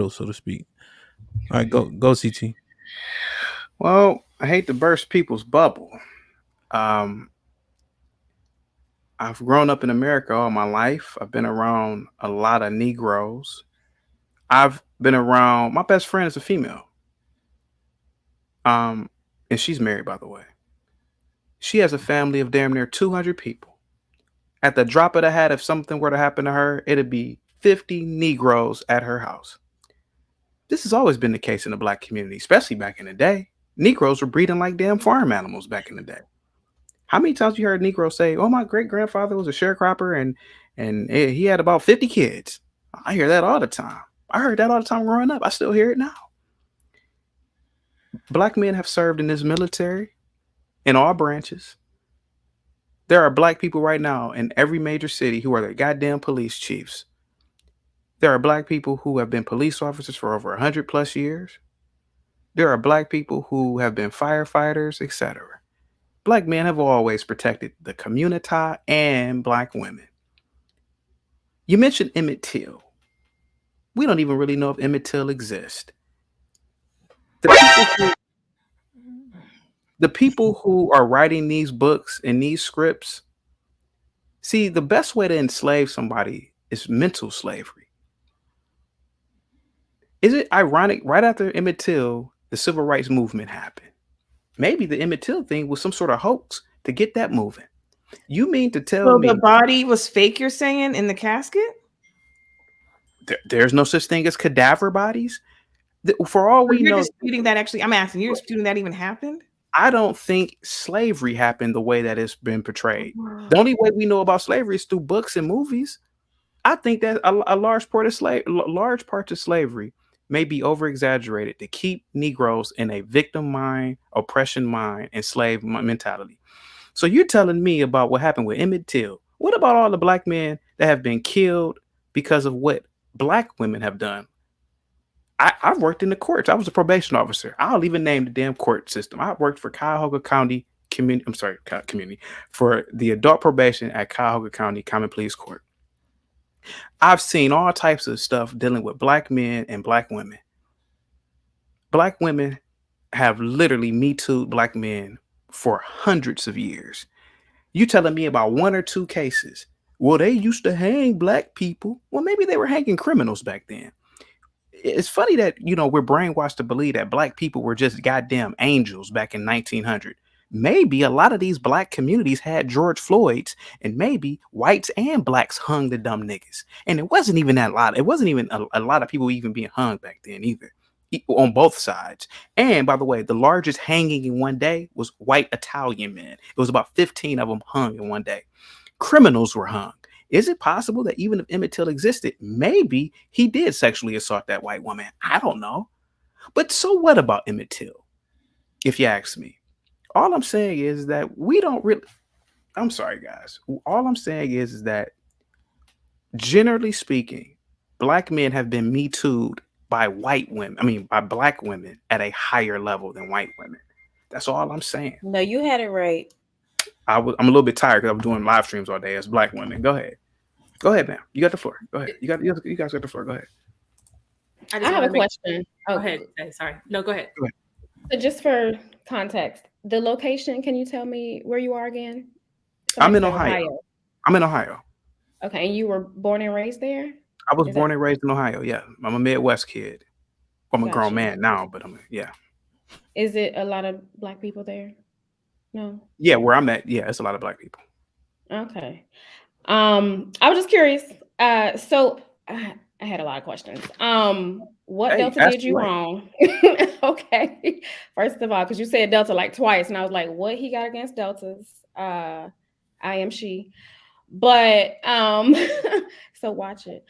so to speak. All right, go CT. Well, I hate to burst people's bubble. Um, I've grown up in America all my life. I've been around a lot of Negroes. I've been around. My best friend is a female. Um, and she's married, by the way. She has a family of damn near 200 people. At the drop of the hat, if something were to happen to her, it'd be 50 Negroes at her house. This has always been the case in the black community, especially back in the day. Negroes were breeding like damn farm animals back in the day. How many times you heard Negroes say, "Oh, my great grandfather was a sharecropper and he had about 50 kids"? I hear that all the time. I heard that all the time growing up. I still hear it now. Black men have served in this military in all branches. There are black people right now in every major city who are the goddamn police chiefs. There are black people who have been police officers for over 100 plus years. There are black people who have been firefighters, etc. Black men have always protected the community and black women. You mentioned Emmett Till. We don't even really know if Emmett Till exists. The people who the people who are writing these books and these scripts, see, the best way to enslave somebody is mental slavery. Is it ironic right after Emmett Till, the civil rights movement happened? Maybe the Emmett Till thing was some sort of hoax to get that moving. You mean to tell So the me body was fake, you're saying, in the casket? there's no such thing as cadaver bodies? For all So we you're know, disputing that actually, I'm asking, you're disputing that even happened? I don't think slavery happened the way that it's been portrayed. The only way we know about slavery is through books and movies. I think that a large part of slavery may be over exaggerated to keep Negroes in a victim mind, oppression mind, and slave mentality. So you're telling me about what happened with Emmett Till. What about all the black men that have been killed because of what black women have done? I've worked in the courts. I was a probation officer. I'll even name the damn court system. I worked for Cuyahoga County Community. I'm sorry, community for the adult probation at Cuyahoga County Common Pleas Court. I've seen all types of stuff dealing with black men and black women. Black women have literally me too black men for hundreds of years. You telling me about one or two cases? Well, they used to hang black people. Well, maybe they were hanging criminals back then. It's funny that we're brainwashed to believe that black people were just goddamn angels back in 1900. Maybe a lot of these black communities had George Floyd's, and maybe whites and blacks hung the dumb niggas. And it wasn't even that lot. It wasn't even a lot of people even being hung back then either, on both sides. And by the way, the largest hanging in one day was white Italian men. It was about 15 of them hung in one day. Criminals were hung. Is it possible that even if Emmett Till existed, maybe he did sexually assault that white woman? I don't know. But so what about Emmett Till, if you ask me? All I'm saying is that we don't really. I'm sorry, guys. All I'm saying is that, generally speaking, black men have been Me Too'd by white women. I mean, by black women at a higher level than white women. That's all I'm saying. No, you had it right. I'm a little bit tired because I'm doing live streams all day as black women. Go ahead. Go ahead, ma'am. You got the floor. Go ahead. You guys got the floor. Go ahead. I I just have want a to make. question. Go Oh, ahead. Sorry. No, go ahead. Go ahead. so just for context, the location, can you tell me where you are again? I'm Somebody in said Ohio. Ohio. I'm in Ohio. Okay, and you were born and raised there? I was Is born that and raised in Ohio. Yeah, I'm a Midwest kid. I'm a grown gotcha? man now, but yeah. Is it a lot of black people there? No. Yeah, where I'm at, yeah, it's a lot of black people. Okay. I was just curious. So I had a lot of questions. What Hey, Delta ask did me you away. wrong? Okay. First of all, because you said Delta like twice, and I was like, what he got against Deltas? I am she. But so watch it.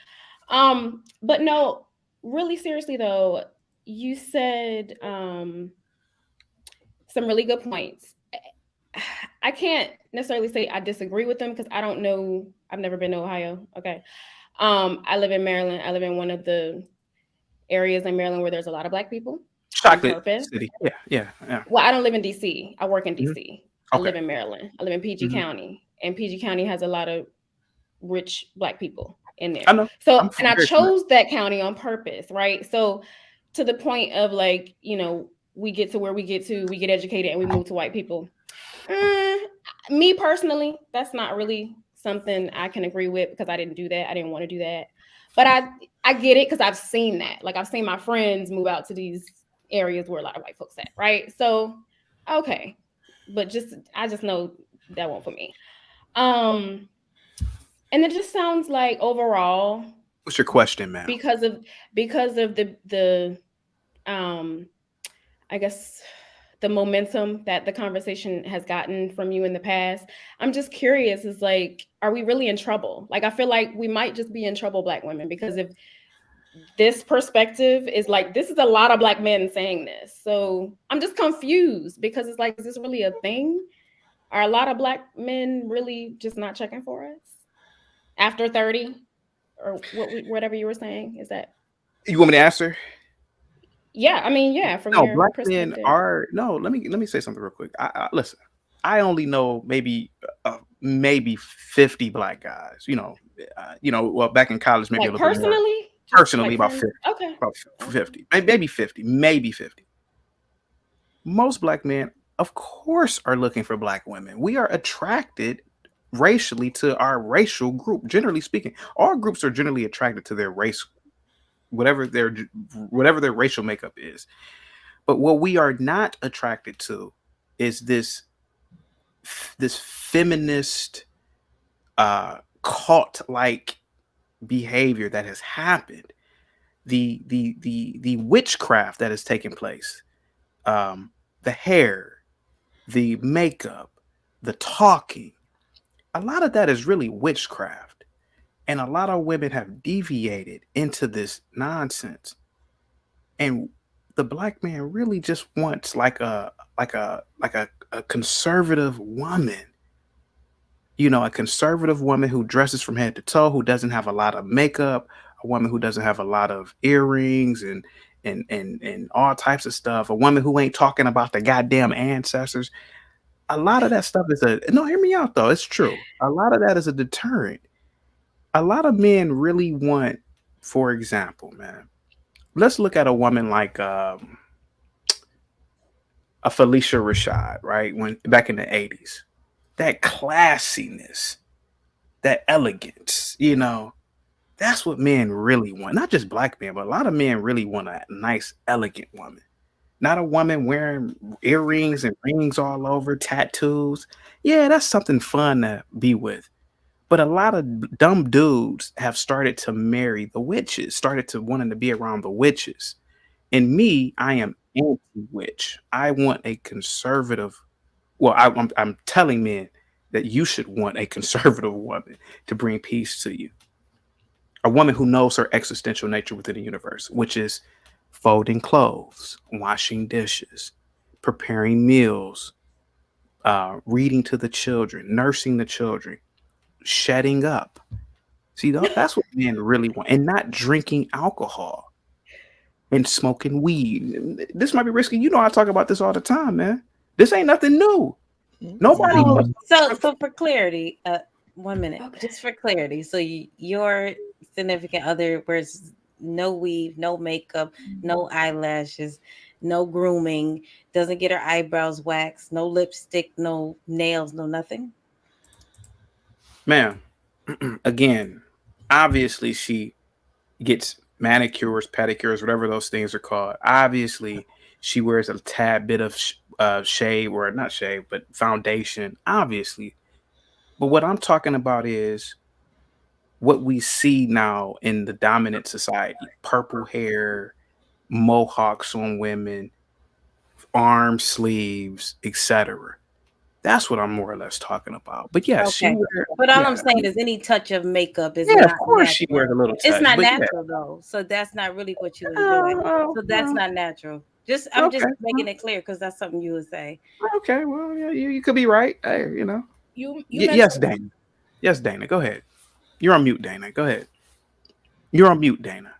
But no, really seriously though, you said some really good points. I can't necessarily say I disagree with them because I don't know. I've never been to Ohio. Okay. I live in Maryland. I live in one of the areas in Maryland where there's a lot of black people on Chocolate purpose. City. Yeah. Well, I don't live in DC. I work in Hmm. DC. I Okay. live in Maryland. I live in PG Hmm. County, and PG County has a lot of rich black people. in there. I know. So, and I chose that county on purpose, right? So, to the point of like, we get to where we get educated, and we move to white people. Me personally, that's not really something I can agree with, because I didn't do that. I didn't want to do that. But I get it, because I've seen that. Like, I've seen my friends move out to these areas where a lot of white folks at, right? So, okay. But I just know that won't for me. And it just sounds like overall. What's your question, ma'am? Because of the I guess the momentum that the conversation has gotten from you in the past, I'm just curious, is like, are we really in trouble? Like, I feel like we might just be in trouble, Black women, because if this perspective is like, this is a lot of Black men saying this. So I'm just confused, because it's like, is this really a thing? Are a lot of Black men really just not checking for us after 30? Or whatever you were saying? Is that? You want me to answer? Yeah, I mean, yeah. From your Black perspective. men are no. Let me say something real quick. Listen. I only know maybe 50 Black guys. Well, back in college, maybe like a little bit more. Personally, Personally, about 50. Okay, about 50, maybe 50, maybe 50. Most Black men, of course, are looking for Black women. We are attracted racially to our racial group. Generally speaking, all groups are generally attracted to their race, whatever their racial makeup is. But what we are not attracted to is this feminist cult-like behavior that has happened, the witchcraft that has taken place, the hair, the makeup, the talking. A lot of that is really witchcraft, and a lot of women have deviated into this nonsense. And the Black man really just wants like a conservative woman. A conservative woman who dresses from head to toe, who doesn't have a lot of makeup, a woman who doesn't have a lot of earrings and all types of stuff, a woman who ain't talking about the goddamn ancestors. A lot of that stuff is hear me out though. It's true. A lot of that is a deterrent. A lot of men really want, for example, man, let's look at a woman like a Felicia Rashad, right? When back in the 80s, that classiness, that elegance, that's what men really want. Not just Black men, but a lot of men really want a nice, elegant woman. Not a woman wearing earrings and rings all over, tattoos. Yeah, that's something fun to be with. But a lot of dumb dudes have started to marry the witches, started to wanting to be around the witches. And me, I am anti-witch. I want a conservative. Well, I'm telling men that you should want a conservative woman to bring peace to you. A woman who knows her existential nature within the universe, which is folding clothes, washing dishes, preparing meals, reading to the children, nursing the children, shutting up. See, that's what men really want, and not drinking alcohol and smoking weed. This might be risky. I talk about this all the time, man. This ain't nothing new. Nobody. So for clarity, 1 minute, just for clarity. So your significant other wears no weave, no makeup, no eyelashes, no grooming, doesn't get her eyebrows waxed, no lipstick, no nails, no nothing. Ma'am, again, obviously she gets manicures, pedicures, whatever those things are called. Obviously, she wears a tad bit of shade, or not shade, but foundation, obviously. But what I'm talking about is what we see now in the dominant society: purple hair, mohawks on women, arm sleeves, etc. That's what I'm more or less talking about. But yes, okay. But all I'm saying is any touch of makeup is not of course natural. She wears a little touch. It's not natural though. So that's not really what you enjoy. So that's not natural. I'm just making it clear because that's something you would say. Okay, well, yeah, you could be right. Hey, You yes, Dana. Yes, Dana. Go ahead. You're on mute, Dana. Go ahead. You're on mute, Dana.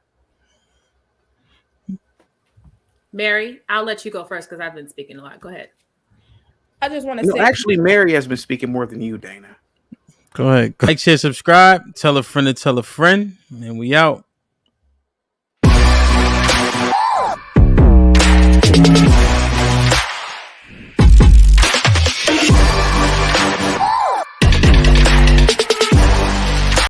Mary, I'll let you go first because I've been speaking a lot. Go ahead. I just want to say, actually, Mary has been speaking more than you, Dana. Go ahead. Like, share, subscribe. Tell a friend to tell a friend. And we out.